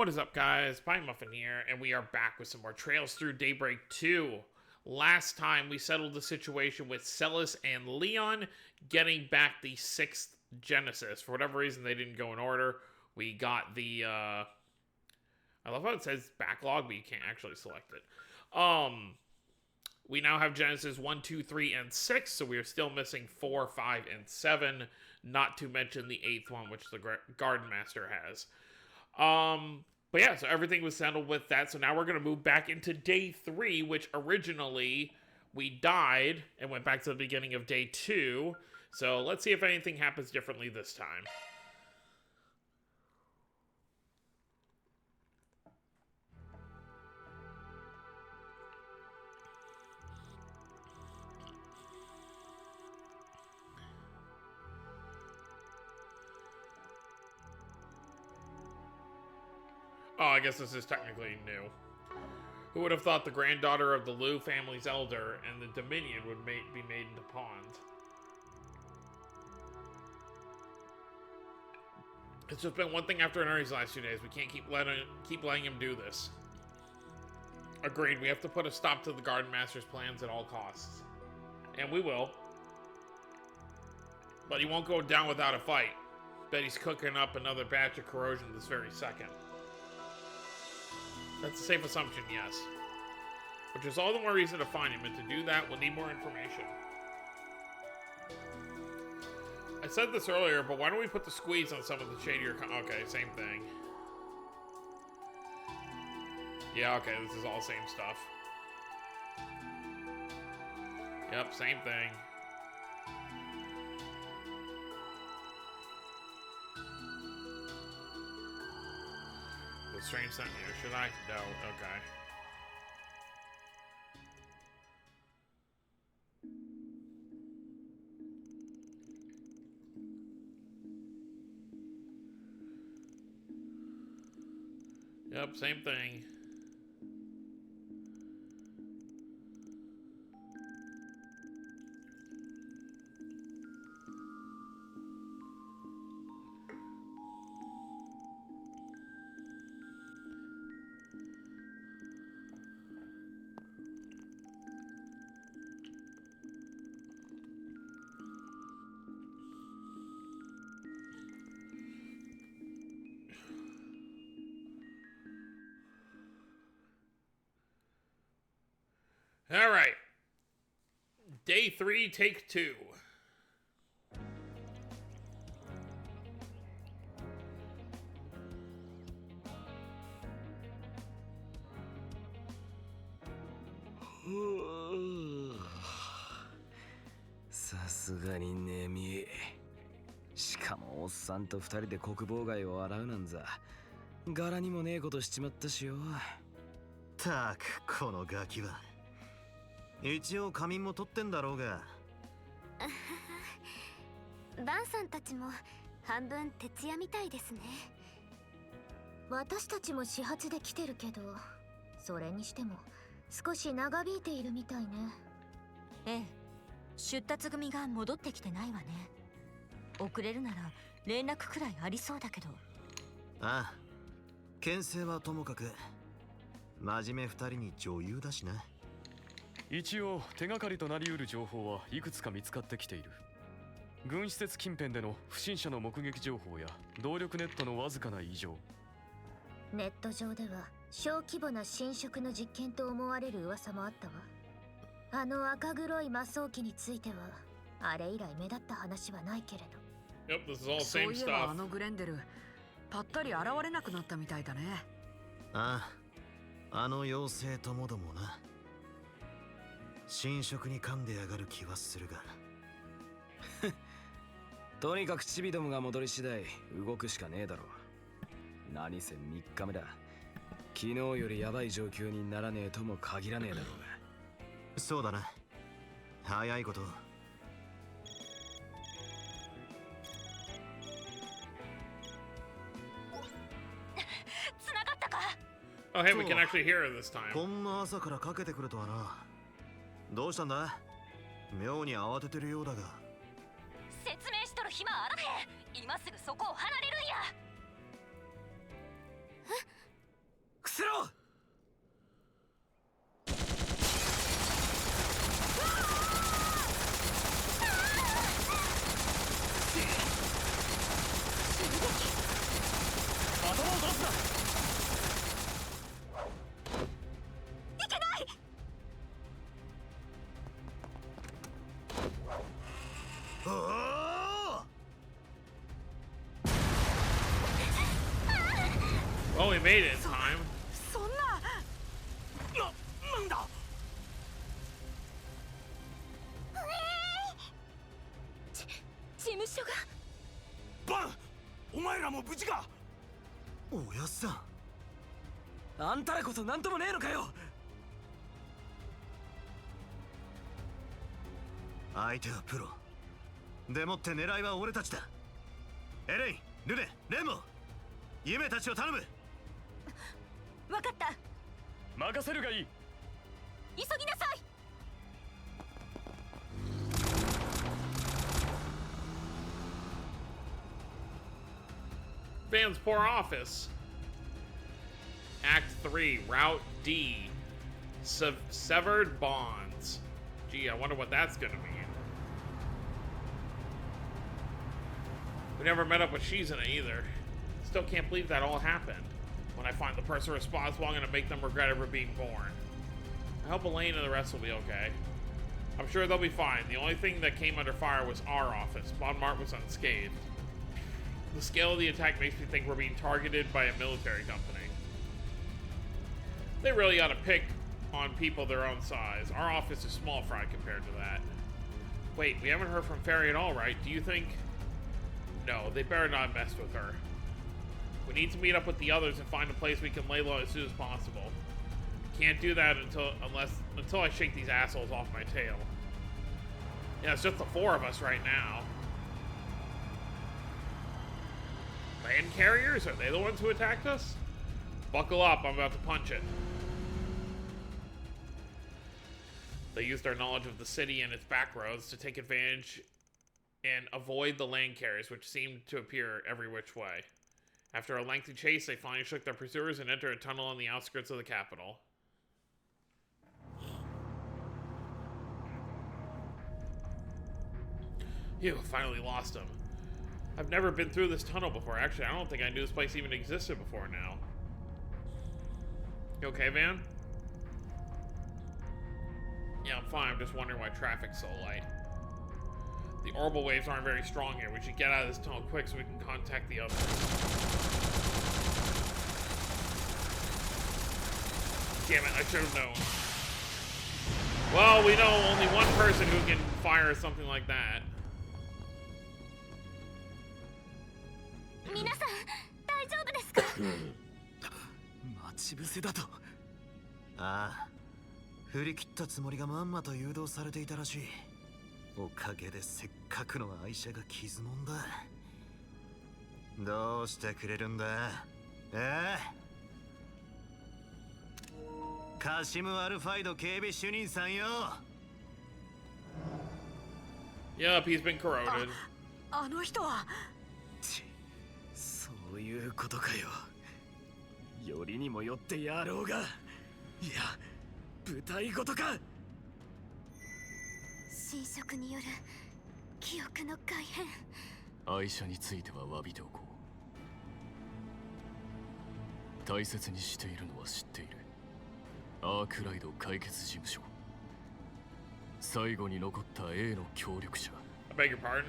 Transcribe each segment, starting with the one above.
What is up, guys? Pie Muffin here, and we are back with some more Trails Through Daybreak 2. Last time, we settled the situation with Celis and Leon getting back the 6th Genesis. For whatever reason, they didn't go in order. We got the, I love how it says backlog, but you can't actually select it. We now have Genesis 1, 2, 3, and 6, so we are still missing 4, 5, and 7, not to mention the 8th one, which the Garden Master has. But yeah, so everything was settled with that. So now we're going to move back into day 3, which originally we died and went back to the beginning of day 2. So let's see if anything happens differently this time. Oh, I guess this is technically new. Who would have thought the granddaughter of the Liu family's elder and the Dominion would be made into pawns? It's just been one thing after another these last 2 days. We can't keep letting him do this. Agreed, we have to put a stop to the Garden Master's plans at all costs. And we will. But he won't go down without a fight. Bet he's cooking up another batch of corrosion this very second. That's a safe assumption, yes. Which is all the more reason to find him, and to do that, we'll need more information. I said this earlier, but why don't we put the squeeze on some of the shadier... Okay, same thing. Yeah, okay, this is all same stuff. Yep, same thing. The strange scent here, should I? No, okay. Yep, same thing. All right. Day 3, take 2.さすがに眠い。しかもおっさんと二人で国防街を洗うなんざ柄にもねえことしちまったしよ。たくこのガキは。一応仮眠も取ってんだろうが。バンさんたちも半分徹夜みたいですね。私たちも始発で来てるけど、それにしても少し長引いているみたいね。ええ、出立組が戻ってきてないわね。遅れるなら連絡くらいありそうだけど。ああ、牽制はともかく真面目二人に女優だしな。一応手がかりとなりうる情報はいくつか見つかってきている。軍施設近辺での不審者の目撃情報や動力ネットのわずかな異常。ネット上では小規模な侵食の実験と思われる噂もあったわ。あの赤黒い魔装機についてはあれ以来目立った話はないけれど。Yep, this is all そう same いえば stuff. あのグレンデルぱったり現れなくなったみたいだね。ああ、あの妖精ともどもな。侵食に噛んでやがる気はするが。とにかくチビどもが戻り次第動くしかねえだろう。何せ3日目だ。昨日よりヤバい状況にならねえとも限らねえだろうが。そうだな。早いこと。つながったか。Oh, hey, we can actually hear her this time. こんな朝からかけてくるとはな。どうしたんだ？妙に慌ててるようだが。説明しとる暇あらへん。今すぐそこを離れるんや。Well, we made it in time. そんななんだ事務所がバン、お前らも無事か。おやっさん、あんたらこそ何ともねえのかよ。相手はプロでもって狙いは俺たちだ。エレイン、ルネ、レンボ、夢たちを頼む。分かった。任せるがいい。急ぎなさい。Van's poor office. Act 3, Route D. Severed bonds. Gee, I wonder what that's gonna mean. We never met up with Shizuna either. Still can't believe that all happened. When I find the person responsible, I'm gonna make them regret ever being born. I hope Elaine and the rest will be okay. I'm sure they'll be fine. The only thing that came under fire was our office. Bon Mart was unscathed. The scale of the attack makes me think we're being targeted by a military company. They really ought to pick on people their own size. Our office is small fry compared to that. Wait, we haven't heard from Fairy at all, right? Do you think... No, they better not mess with her. We need to meet up with the others and find a place we can lay low as soon as possible. Can't do that until I shake these assholes off my tail. Yeah, it's just the 4 of us right now. Land carriers? Are they the ones who attacked us? Buckle up, I'm about to punch it. They used their knowledge of the city and its back roads to take advantage and avoid the land carriers, which seemed to appear every which way. After a lengthy chase, they finally shook their pursuers and entered a tunnel on the outskirts of the capital. Phew, finally lost him. I've never been through this tunnel before. Actually, I don't think I knew this place even existed before now. You okay, Van? Yeah, I'm fine. I'm just wondering why traffic's so light. The orbital waves aren't very strong here. We should get out of this tunnel quick so we can contact the others. Damn it, I should have known. Well, we know only one person who can fire something like that. 皆さん大丈夫ですか？待ち伏せだと。ああ、振り切ったつもりがまんまと誘導されていたらしい。おかげでせっかくの愛車が傷もんだ。どうしてくれるんだ。カシム・アルファイド警備主任さんよ。Yep, he's been corroded. あの人はそういうことかよ。よりにもよってやろうが。いや、舞台ごとか。侵食による記憶の改変。愛車については詫びておこう。大切にしているのは知っている。アークライド解決事務所。最後に残った A の協力者。I beg your pardon?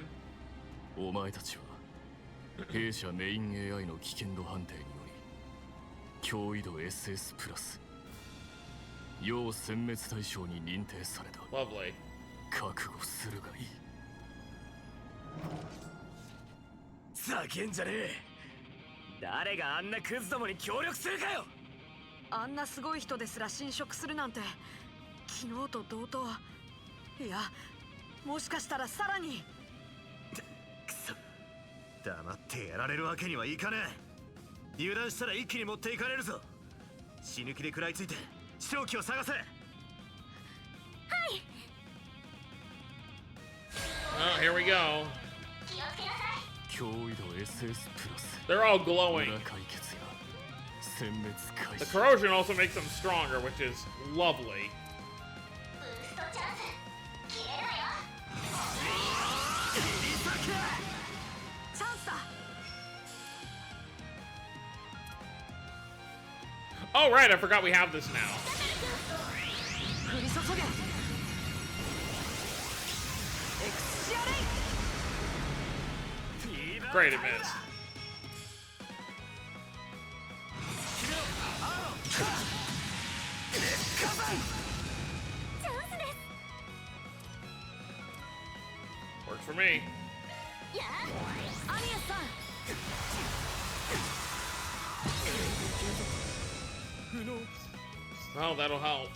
お前たちは弊社メイン AI の危険度判定により脅威度 SS プラス要殲滅対象に認定された。 Lovely. 覚悟するがいい。叫んじゃねえ。誰があんなクズどもに協力するかよ。あんなすごい人ですら侵食するなんて昨日と同等。いや、もしかしたらさらに。くそ、黙ってやられるわけにはいかねえ。油断したら一気に持っていかれるぞ。死ぬ気で食らいついて正気を探せ。はい。Oh, here we go. 脅威度 SS プラス。 They're all glowing. 裏解決や殲滅開 The 始。 corrosion also makes them stronger, which is lovely. チャンスだ。Oh, right, I forgot we have this now. Great, it missed. Works for me. Well, that'll help.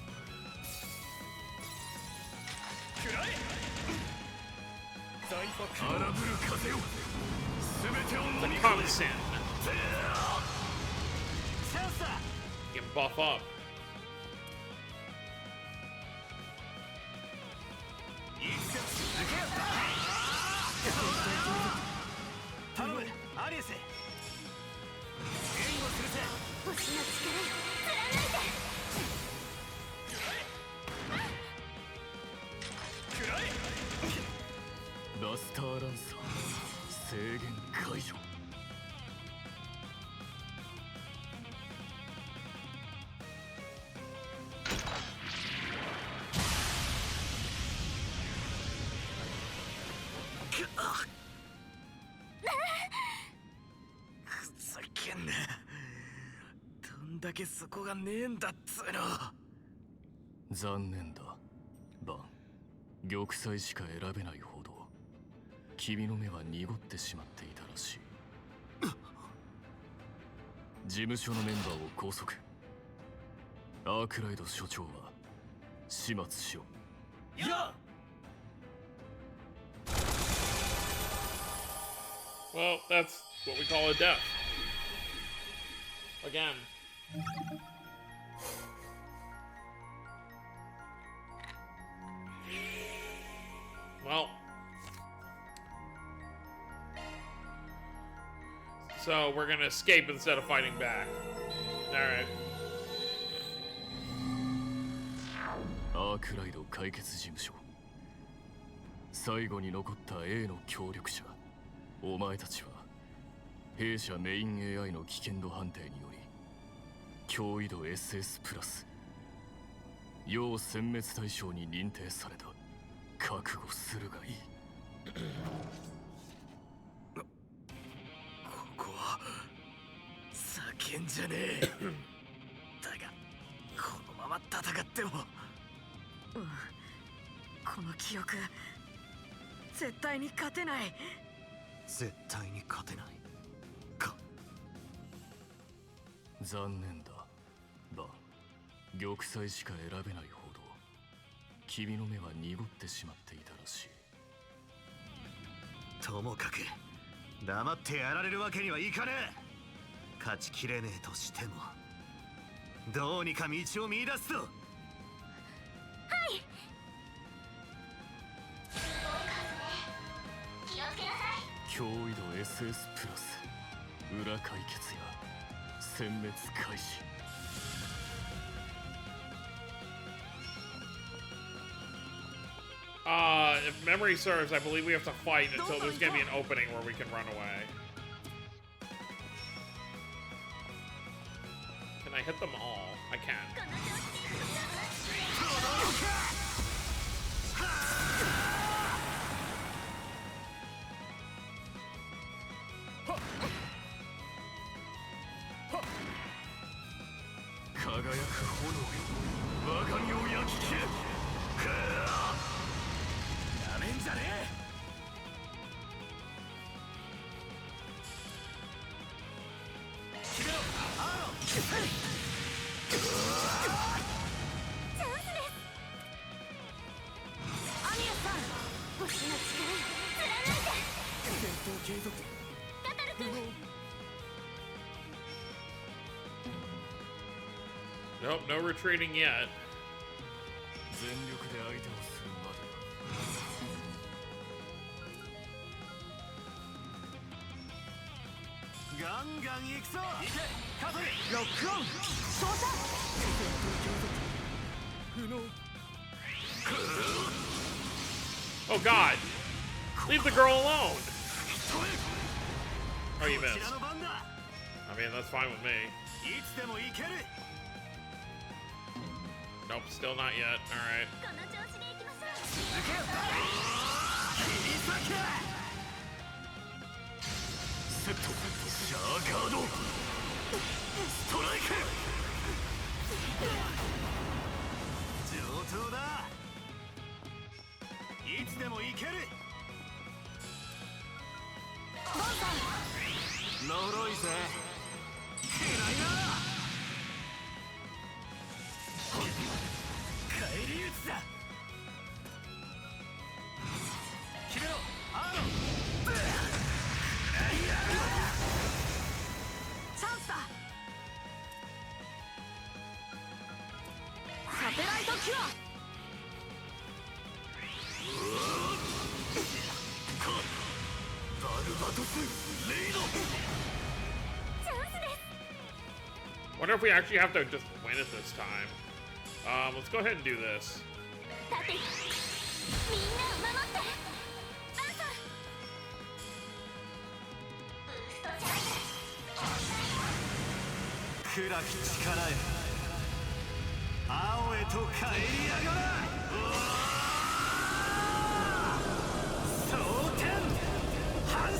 The Kongsin. You can buff up.バスターランサー制限解除。ふざけんな。どんだけそこがねえんだっつうの。残念だバン。玉砕しか選べないほど君の目は濁ってしまっていたらしい。事務所のメンバーを拘束。アークライド所長は始末しろ。や Well, that's what we call a death. Again. Well. So we're gonna escape instead of fighting back. Alright. アークライド解決事務所。最後に残った A の協力者。お前たちは弊社メイン AI の危険度判定により脅威度 SS プラス要殲滅対象に認定された。覚悟するがいい。ここは叫んじゃねえ。だがこのまま戦っても。この記憶絶対に勝てない。絶対に勝てないか。残念だバン。玉砕しか選べないほど君の目は濁ってしまっていたらしい。ともかく黙ってやられるわけにはいかねえ。勝ちきれねえとしてもどうにか道を見出すぞ。脅威度 SS プラス裏解決や殲滅開始。If memory serves, I believe we have to fight until there's gonna be an opening where we can run away. Can I hit them all? I can. Nope, no retreating yet. 全力で相手をするまでガンガン行くぞ。行けカトリ。ロックオン操作。Oh god! Leave the girl alone! Oh, you missed. I mean, that's fine with me. Nope, still not yet. Alright. この調子でいきましょう。セットシャーガードストライク上等だ。いつでもいける。呪いぜ。くらいな。帰り討ちだ。決めろアーロン。チャンスだ。サテライトキュア。バルバトスレイド Wonder if we actually have to just win it this time. Let's go ahead and do this. 立て、みんなを守って。バンサ暗き力へ青へと帰りやがら。蒼天反射。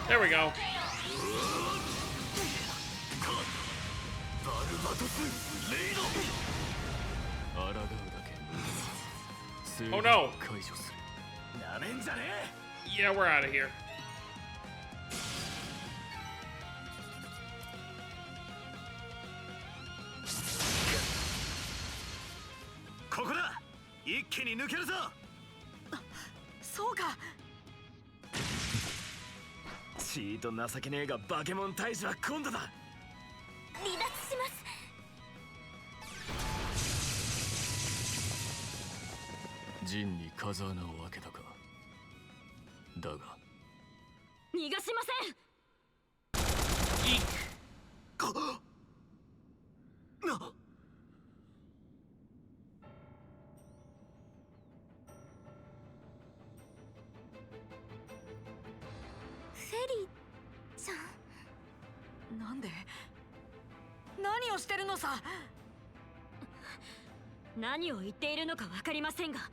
There we go. バルバトスレイド抗うだけ Oh no. 解除するなめんじゃね Yeah, we're out of here. え。ここだ。一気に抜けるぞ。そうか。ちーと情けねえがバケモン退治は今度だ。離脱します。陣に風穴を開けたか。だが逃がしません。な。セリちゃん。なんで。何をしてるのさ。何を言っているのか分かりませんが、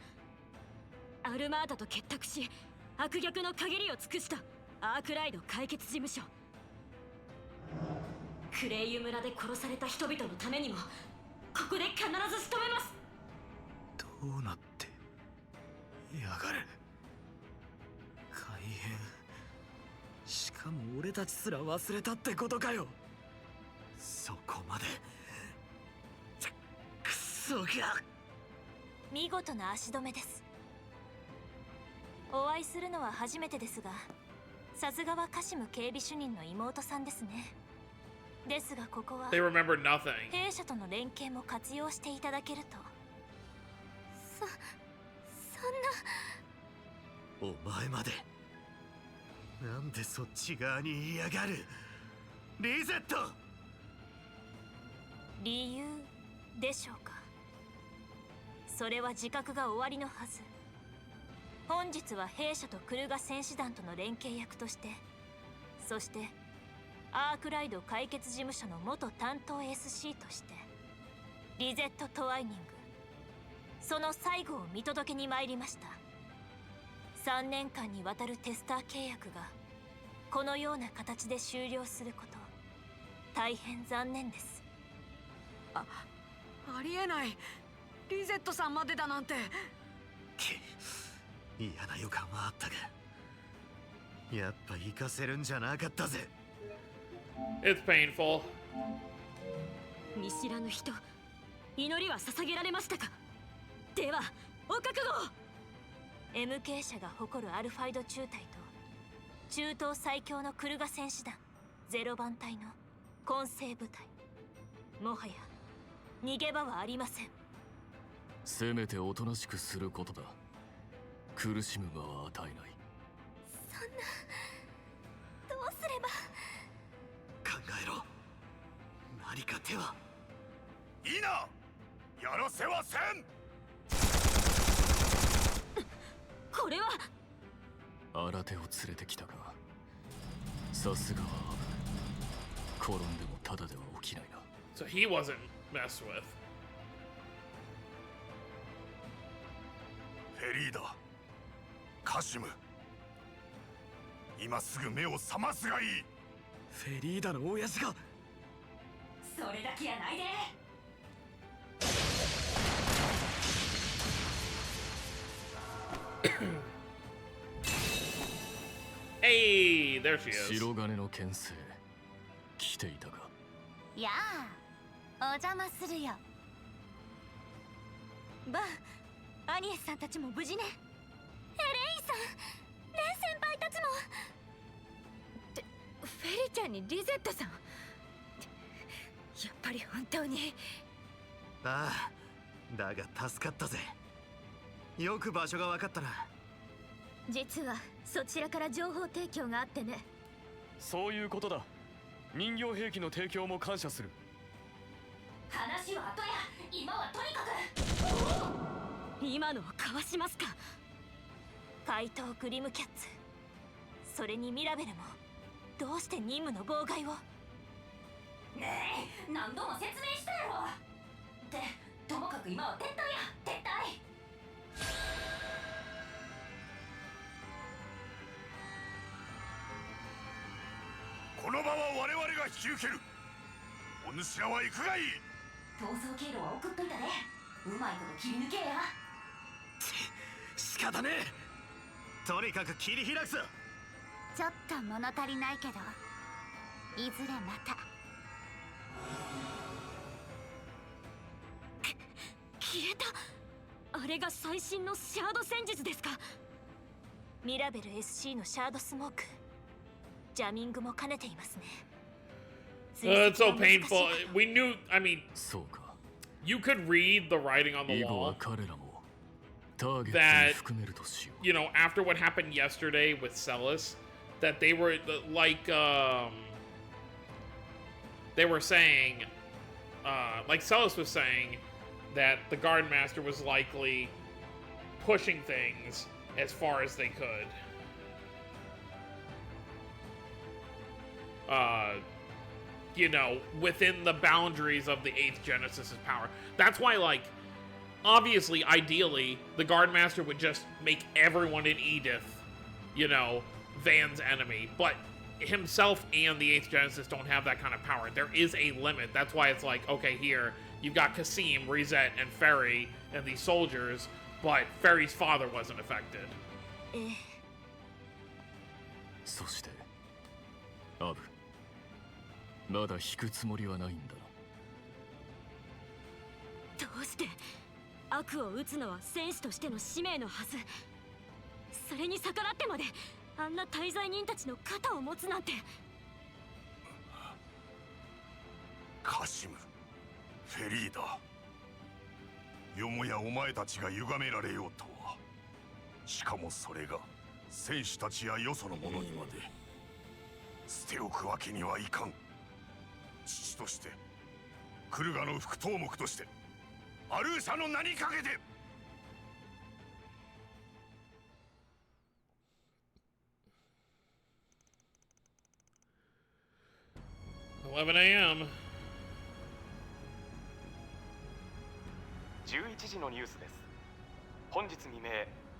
アルマータと結託し悪逆の限りを尽くしたアークライド解決事務所。クレイユ村で殺された人々のためにもここで必ず仕留めます。どうなってやがる。改変。しかも俺たちすら忘れたってことかよ。そこまで。くそが。見事な足止めです。お会いするのは初めてですが、さすがはカシム警備主任の妹さんですね。ですがここは They remember nothing. 弊社との連携も活用していただけると。そんな。お前まで。なんでそっち側にいやがる。リゼット。理由でしょうか。それは自覚が終わりのはず。本日は弊社とクルガ戦士団との連携役として、そしてアークライド解決事務所の元担当 SC として、リゼット・トワイニングその最後を見届けに参りました。3年間にわたるテスター契約がこのような形で終了すること、大変残念です。ありえない。リゼットさんまでだなんて。嫌な予感はあったが、やっぱ行かせるんじゃなかったぜ。 It's painful. 見知らぬ人、祈りは捧げられましたか。ではお覚悟を。 MK 社が誇るアルファイド中隊と中東最強のクルガ戦士団0番隊の混成部隊、もはや逃げ場はありません。せめておとなしくすることだ。苦しむ場は与えない。そんな、どうすれば。考えろ。何か手は。いいな。やらせはせん。これは新手を連れてきたか。さすがは転んでもただでは起きないな。 So he wasn't messed with. フェリーダ、カシム、今すぐ目を覚ますがいい。フェリーダの親父が。それだけやないで。 Hey, there she is. 白金の牽制来ていたか。やあ、お邪魔するよ。バン、アニエスさんたちも無事ね。エレインさん、レン先輩たちも。フェリちゃんにリゼットさん。やっぱり本当に。ああ、だが助かったぜ。よく場所が分かったな。実はそちらから情報提供があってね。そういうことだ。人形兵器の提供も感謝する。話は後や。今はとにかく。今のをかわしますか。怪盗グリムキャッツ、それにミラベルもどうして任務の妨害を。ねえ、何度も説明したやろ。で、ともかく今は撤退や、撤退。この場は我々が引き受ける。お主らは行くがいい。逃走経路は送っといたで。うまいこと切り抜けや。仕方ねえ。とにかく切り開くぞ。ちょっと物足りないけど、いずれまた。消えた。あれが最新のシャード戦術ですか。ミラベル SC のシャードスモーク、ジャミングも兼ねていますね。 It's so painful. We knew, I mean, そうか。 you could read the writing on the 以後は wall 彼らもターゲットに含めるとしよう。 you know, after what happened yesterday with Celis, that they were they were saying, like Celis was saying, that the guard master was likely pushing things as far as they could. You know, within the boundaries of the 8th Genesis's power. That's why, like, obviously, ideally, the guard master would just make everyone in Edith, you know, Van's enemy. But himself and the 8th Genesis don't have that kind of power. There is a limit. That's why it's like, okay, here, you've got Kasim, Reset, and Ferry, and these soldiers, but Ferry's father wasn't affected. そしてアブ、まだ引くつもりはないんだな。どうして悪を打つのは戦士としての使命のはず。それに逆らってまであんな滞在人たちの肩を持つなんて。カシム、フェリーダ、よもやお前たちが歪められようとは。しかもそれが戦士たちやよその者にまで。捨ておくわけにはいかん。父として、クルガの副頭目として、アルーシャの名にかけて。11 a.m. 11時のニュースです。本日未明、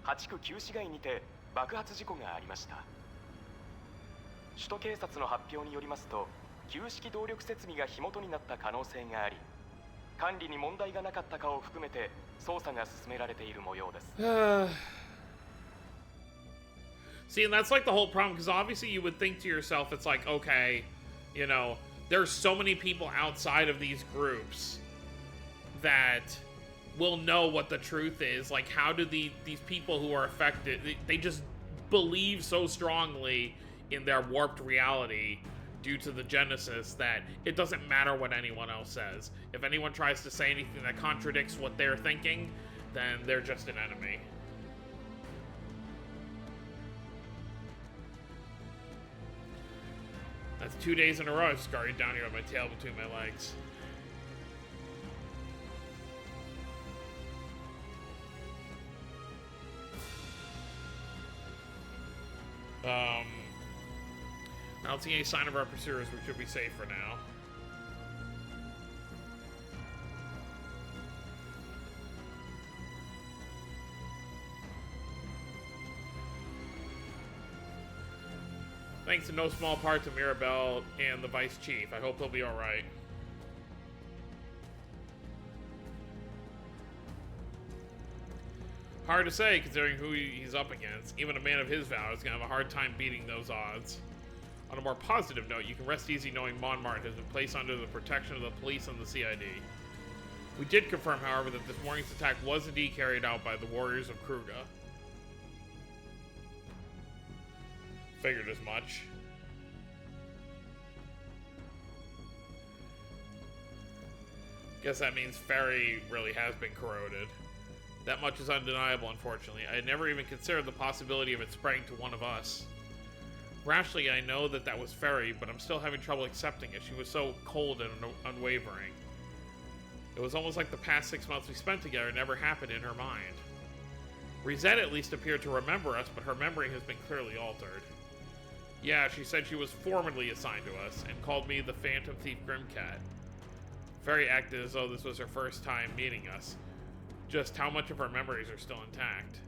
8区旧市街にて爆発事故がありました。首都警察の発表によりますと、旧式動力設備が火元になった可能性があり、管理に問題がなかったかを含めて捜査が進められている模様です。See, and that's like the whole problem, because obviously you would think to yourself, it's like, okay, you know, there's so many people outside of these groups that will know what the truth is. Like, how do these people who are affected, they just believe so strongly in their warped reality due to the Genesis that it doesn't matter what anyone else says. If anyone tries to say anything that contradicts what they're thinking, then they're just an enemy. That's 2 days in a row I've scurried down here with my tail between my legs. I don't see any sign of our pursuers. We should be safe for now. Thanks in no small part to Mirabelle and the Vice Chief. I hope they'll be alright. Hard to say, considering who he's up against. Even a man of his valor is going to have a hard time beating those odds. On a more positive note, you can rest easy knowing Montmartre has been placed under the protection of the police and the CID. We did confirm, however, that this morning's attack was indeed carried out by the warriors of Kruga. Figured as much. Guess that means Ferry really has been corroded. That much is undeniable, unfortunately. I had never even considered the possibility of it spreading to one of us. Rationally, I know that that was Ferry, but I'm still having trouble accepting it. She was so cold and unwavering. It was almost like the past 6 months we spent together never happened in her mind. Rizette at least appeared to remember us, but her memory has been clearly altered. Yeah, she said she was formally assigned to us, and called me the Phantom Thief Grimcat. Ferry acted as though this was her first time meeting us. Just how much of her memories are still intact.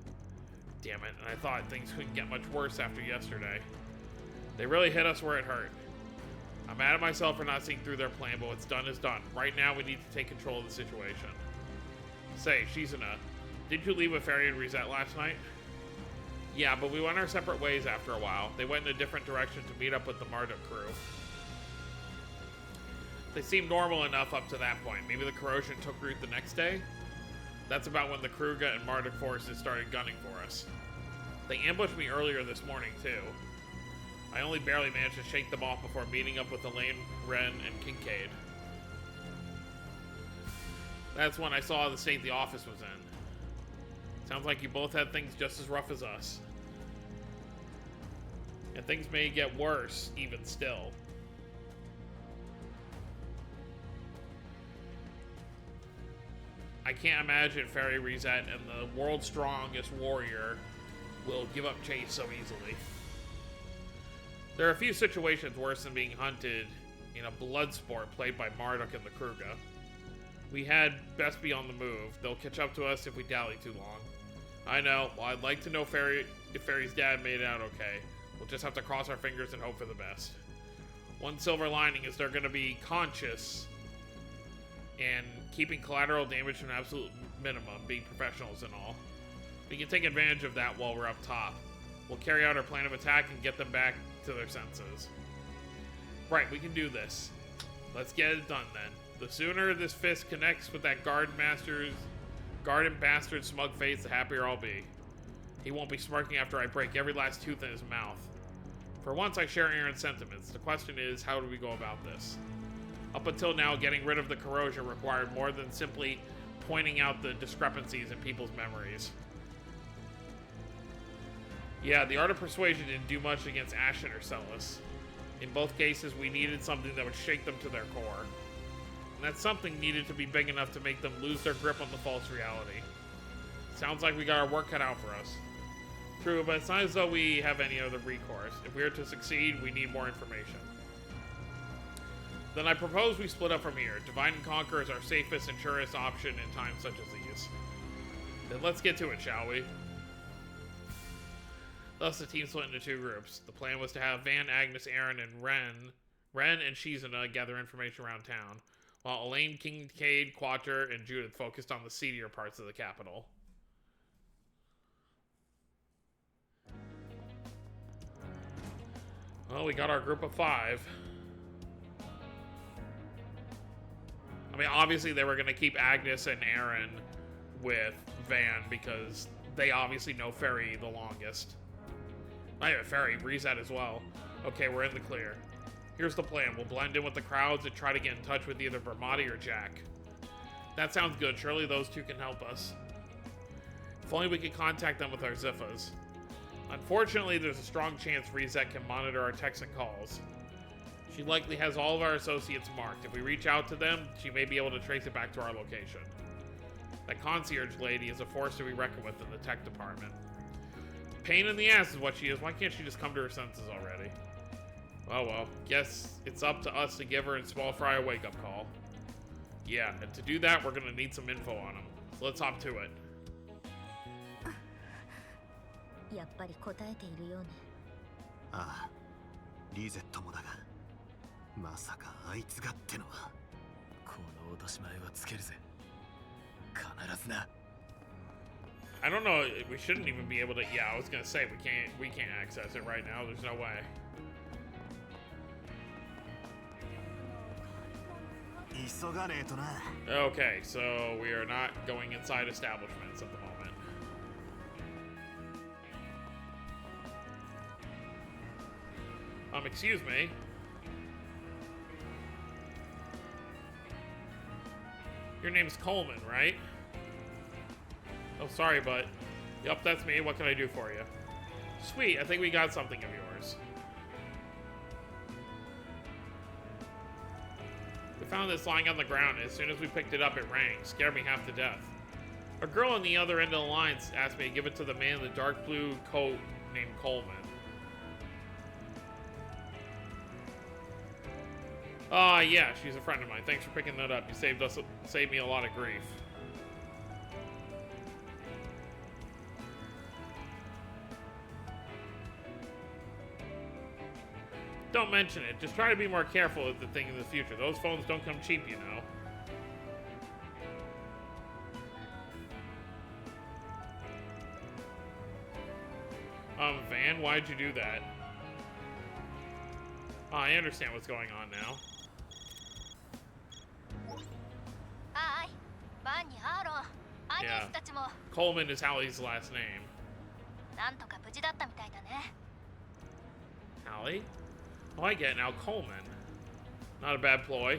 Damn it, and I thought things couldn't get much worse after yesterday. They really hit us where it hurt. I'm mad at myself for not seeing through their plan, but what's done is done. Right now, we need to take control of the situation. Say, Shizuna, did you leave with Ferry and Rizette last night? Yeah, but we went our separate ways after a while. They went in a different direction to meet up with the Marduk crew. They seemed normal enough up to that point. Maybe the corrosion took root the next day? That's about when the Kruga and Marduk forces started gunning for us. They ambushed me earlier this morning, too. I only barely managed to shake them off before meeting up with Elaine, Ren, and Kincaid. That's when I saw the state the office was in. Sounds like you both had things just as rough as us. And things may get worse, even still. I can't imagine Ferry Rizette and the world's strongest warrior will give up chase so easily. There are a few situations worse than being hunted in a blood sport played by Marduk and the Kruga. We had best be on the move. They'll catch up to us if we dally too long. I know. Well, I'd like to know if Ferry's dad made it out okay. We'll just have to cross our fingers and hope for the best. One silver lining is they're going to be conscious and keeping collateral damage to an absolute minimum, being professionals and all. We can take advantage of that while we're up top. We'll carry out our plan of attack and get them back to their senses. Right, we can do this. Let's get it done then. The sooner this fist connects with that garden bastard smug face, the happier I'll be. He won't be smirking after I break every last tooth in his mouth. For once, I share Aaron's sentiments. The question is, how do we go about this? Up until now, getting rid of the corrosion required more than simply pointing out the discrepancies in people's memories. Yeah, the art of persuasion didn't do much against Ashen or Celis. In both cases, we needed something that would shake them to their core. And that something needed to be big enough to make them lose their grip on the false reality. Sounds like we got our work cut out for us. True, but it's not as though we have any other recourse. If we are to succeed, we need more information. Then I propose we split up from here. Divide and conquer is our safest and surest option in times such as these. Then let's get to it, shall we? Thus, the team split into two groups. The plan was to have Van, Agnes, Aaron, and Ren and Shizuna gather information around town, while Elaine, Kincaid, Quater, and Judith focused on the seedier parts of the capital. Well, we got our group of 5. I mean, obviously they were going to keep Agnes and Aaron with Van because they obviously know Ferry the longest. Not even Ferry, Rizette as well. Okay, we're in the clear. Here's the plan. We'll blend in with the crowds and try to get in touch with either Vermati or Jack. That sounds good. Surely those two can help us. If only we could contact them with our Ziffas. Unfortunately, there's a strong chance Rizette can monitor our texts and calls. She likely has all of our associates marked. If we reach out to them, she may be able to trace it back to our location. That concierge lady is a force to be reckoned with in the tech department. Pain in the ass is what she is. Why can't she just come to her senses already? Oh well, guess it's up to us to give her and Small Fry a wake-up call. Yeah, and to do that, we're gonna need some info on him. So let's hop to it. やっぱり答えているようね。ああ、リゼットもだが、まさかあいつがってのは。この落とし前はつけるぜ。必ずな。I don't know, we shouldn't even be able to. Yeah, I was gonna say we can't access it right now. There's no way. 急がねえとな。 Okay, so we are not going inside establishments at the moment. Excuse me. Your name's Coleman, right? Oh, sorry, but... Yup, that's me. What can I do for you? Sweet, I think we got something of yours. We found this lying on the ground. As soon as we picked it up, it rang. Scared me half to death. A girl on the other end of the line asked me to give it to the man in the dark blue coat named Coleman. Yeah, she's a friend of mine. Thanks for picking that up. You saved me a lot of grief. Don't mention it. Just try to be more careful with the thing in the future. Those phones don't come cheap, you know. Van, why'd you do that? Oh, I understand what's going on now. Yeah. Coleman is Hallie's last name. Hallie? Oh, I get it now. Coleman. Not a bad ploy.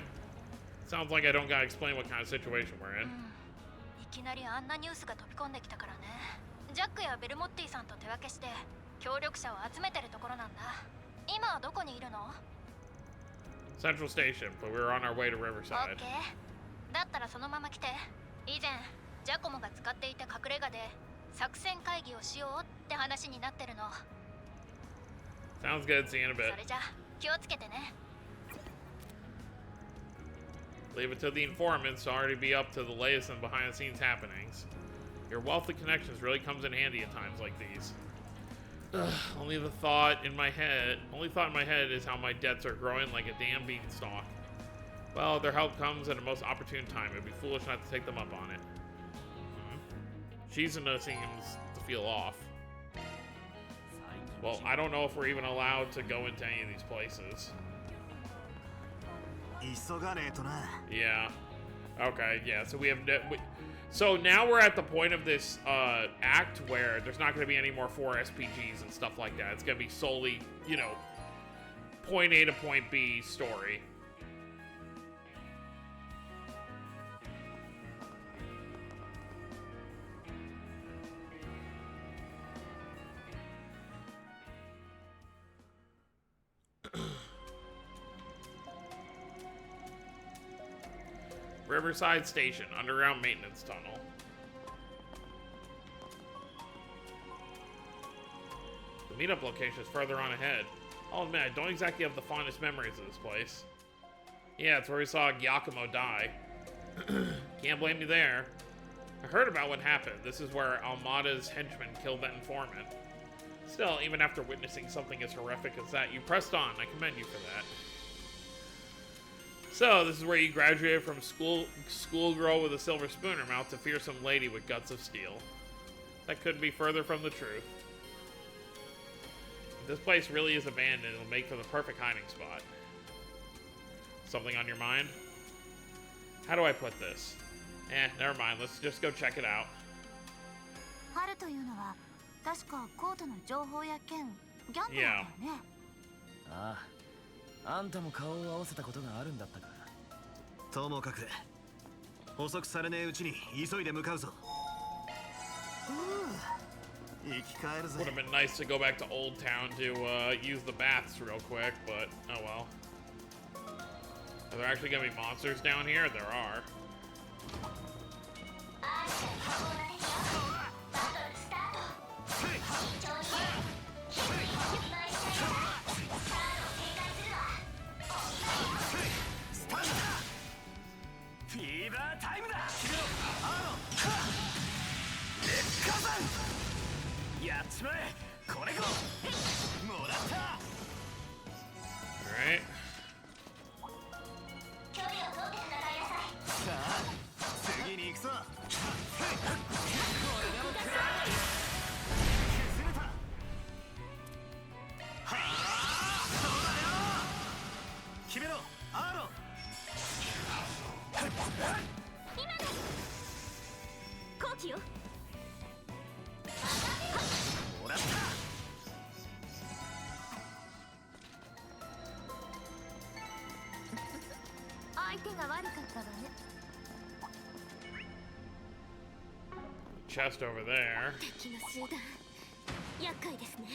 Sounds like I don't gotta explain what kind of situation we're in. いきなりあんなニュースが飛び込んできたからね。ジャックやベルモッティさんと手分けして協力者を集めてるところなんだ。今はどこにいるの？ Central Station, but we were on our way to Riverside. オッケー。だったらそのまま来て。以前ジャコモが使っていた隠れ家で作戦会議をしようって話になってるの。 Sounds good. See you in a bit. それじゃ気をつけてね。 Leave it to the informants to already be up to the latest and behind-the-scenes happenings. Your wealth of connections really comes in handy at times like these. Ugh, only thought in my head is how my debts are growing like a damn beanstalk. Well, their help comes at a most opportune time. It'd be foolish not to take them up on it. Shizuna seems to feel off. Well, I don't know if we're even allowed to go into any of these places. Yeah. Okay, yeah, so we have... So now we're at the point of this act where there's not going to be any more 4 SPGs and stuff like that. It's going to be solely, you know, point A to point B story. Riverside Station, underground maintenance tunnel. The meetup location is further on ahead. I'll admit, I don't exactly have the fondest memories of this place. Yeah, it's where we saw Giacomo die. Can't blame me there. I heard about what happened. This is where Almada's henchman killed that informant. Still, even after witnessing something as horrific as that, you pressed on. I commend you for that. So, this is where you graduated from schoolgirl with a silver spoon in her mouth to fearsome lady with guts of steel. That couldn't be further from the truth. If this place really is abandoned, it'll make for the perfect hiding spot. Something on your mind? How do I put this? Never mind. Let's just go check it out. 春というのは確かコートの情報や件ギャンブルだよね。ああ、あんたも顔を合わせたことがあるんだったか。ともかく補足されねえうちに急いで向かうぞ。生き返るぜ。 Would have been nice to go back to Old Town to use the baths real quick, but oh well. Are there actually gonna be monsters down here? There are. これこもらった。 Alright. 距離を取って戦いなさい。さあ次に行くぞ。これでも崩れた。はあそうだよ。決めろアーロン。今だ後期よ。もらった。相手が悪かったわね。 Chest over there. 敵の集団厄介ですね。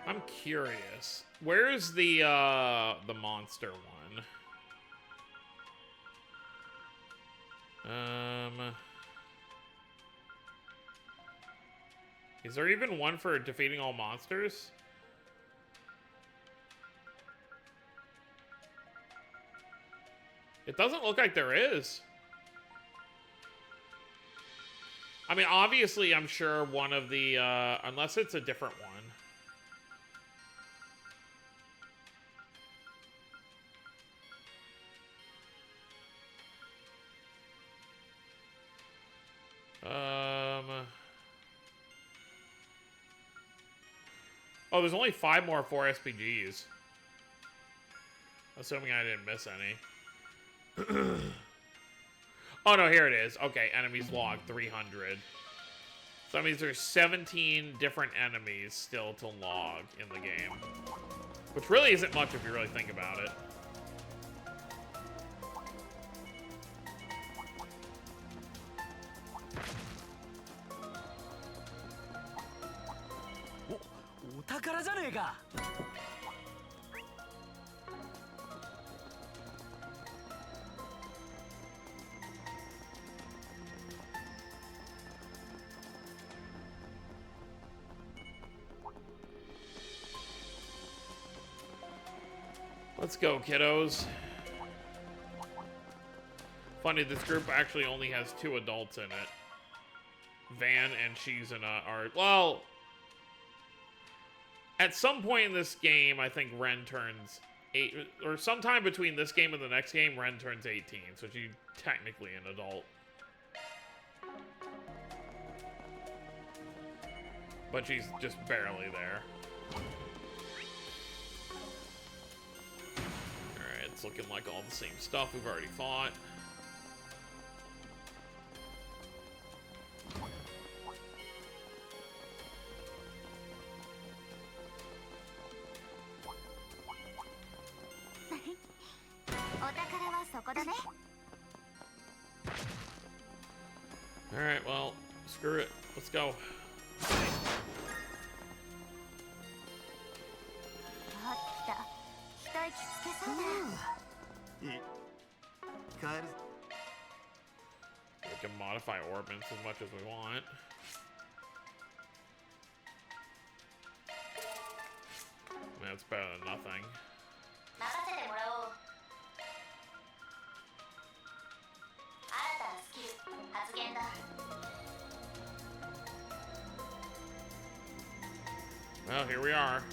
I'm curious. Where's the monster one? Is there even one for defeating all monsters? It doesn't look like there is. I mean, obviously, I'm sure one of the, unless it's a different one. Oh, there's only 5 more 4 SPGs. Assuming I didn't miss any. Oh, no, here it is. Okay, enemies log 300. So that means there's 17 different enemies still to log in the game. Which really isn't much if you really think about it. Oh, お宝じゃねえか。 Let's go, kiddos. Funny, this group actually only has 2 adults in it. Van and Shizuna are... Well... At some point in this game, I think Ren turns 8... Or sometime between this game and the next game, Ren turns 18. So she's technically an adult. But she's just barely there. It's looking like all the same stuff we've already fought. Alright, well, screw it. Let's go. いい帰る。 We can modify orbits as much as we want. That's better than nothing. 任せてもらおう。新たなスキル発現だ。 Well, here we are.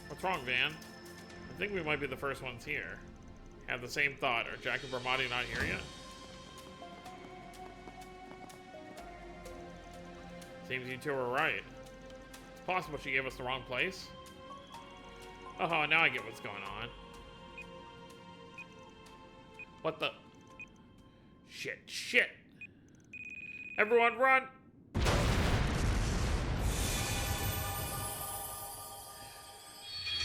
What's wrong, Van? I think we might be the first ones here. Have the same thought. Are Jack and Bramati not here yet? Seems you two were right. It's possible she gave us the wrong place. Oh, now I get what's going on. What the? Shit, shit. Everyone run!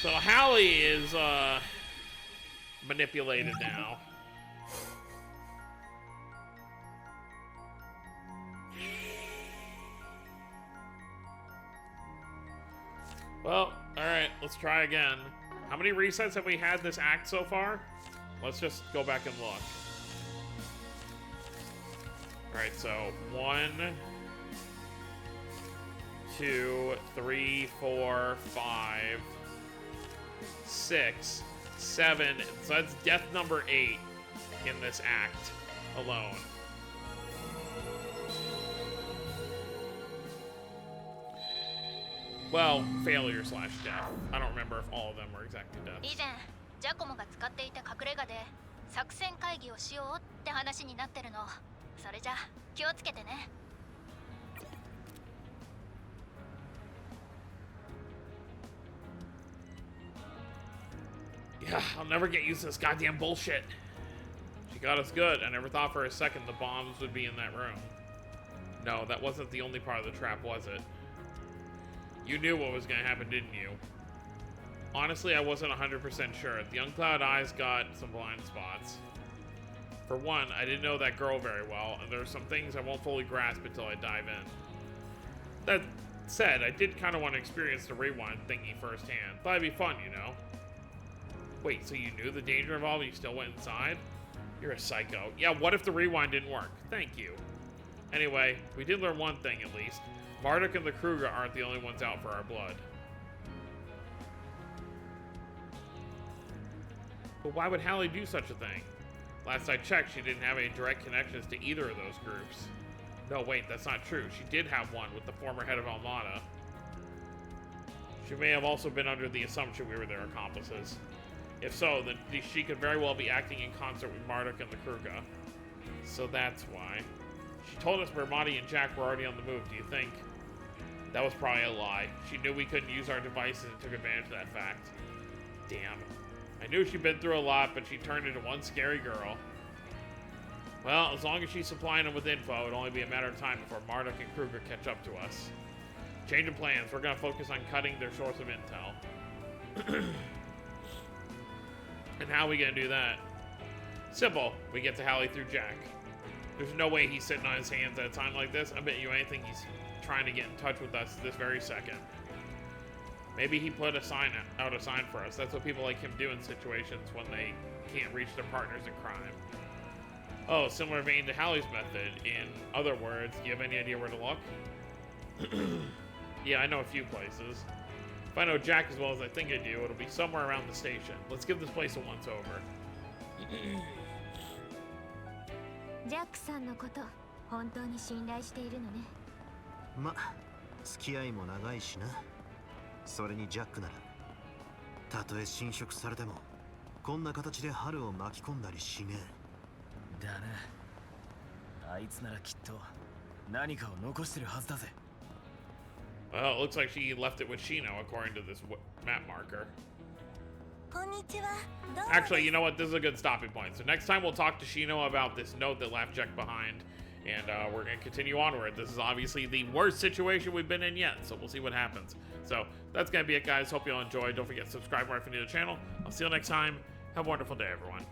So Hallie is, manipulated now. Well, alright, let's try again. How many resets have we had this act so far? Let's just go back and look. Alright, so 1, 2, 3, 4, 5, 6, 7. So that's death number 8 in this act alone. Well, failure slash death. I don't remember if all of them were exactly 以 deaths. 前ジャコモが使っていた隠れ家で作戦会議をしようって話になってるの。それじゃ気をつけてね。 Yeah, I'll never get used to this goddamn bullshit. She got us good. I never thought for a second the bombs would be in that room. No, that wasn't the only part of the trap, was it? You knew what was gonna happen, didn't you? Honestly, I wasn't 100% sure. The uncloud eyes got some blind spots. For one, I didn't know that girl very well, and there are some things I won't fully grasp until I dive in. That said, I did kind of want to experience the rewind thingy firsthand. Thought it'd be fun, you know? Wait, so you knew the danger involved and you still went inside? You're a psycho. Yeah, what if the rewind didn't work? Thank you. Anyway, we did learn one thing at least. Marduk and the Kruger aren't the only ones out for our blood. But why would Hallie do such a thing? Last I checked, she didn't have any direct connections to either of those groups. No, wait, that's not true. She did have one with the former head of Almada. She may have also been under the assumption we were their accomplices. If so, then she could very well be acting in concert with Marduk and the Kruger. So that's why. She told us Bermati and Jack were already on the move, do you think? That was probably a lie. She knew we couldn't use our devices and took advantage of that fact. Damn. I knew she'd been through a lot, but she turned into one scary girl. Well, as long as she's supplying them with info, it'll only be a matter of time before Marduk and Kruger catch up to us. Change of plans. We're gonna focus on cutting their source of intel. And how are we gonna do that? Simple. We get to Hallie through Jack. There's no way he's sitting on his hands at a time like this. I bet you anything he's trying to get in touch with us this very second. Maybe he put out a sign for us. That's what people like him do in situations when they can't reach their partners in crime. Oh, similar vein to Hallie's method. In other words, do you have any idea where to look? Yeah, I know a few places. If I know Jack as well as I think I do, it'll be somewhere around the station. Let's give this place a once-over. ジャックさんのこと本当に信頼しているのね。ま、付き合いも長いしな。それにジャックならたとえ侵食されてもこんな形で春を巻き込んだりしねえ。だな。あいつならきっと何かを残してるはずだぜ。 Well, it looks like she left it with Shino, according to this map marker. Actually, you know what? This is a good stopping point. So next time we'll talk to Shino about this note that left Jack behind. And we're going to continue onward. This is obviously the worst situation we've been in yet. So we'll see what happens. So that's going to be it, guys. Hope you all enjoyed. Don't forget to subscribe right if you're new to the channel. I'll see you next time. Have a wonderful day, everyone.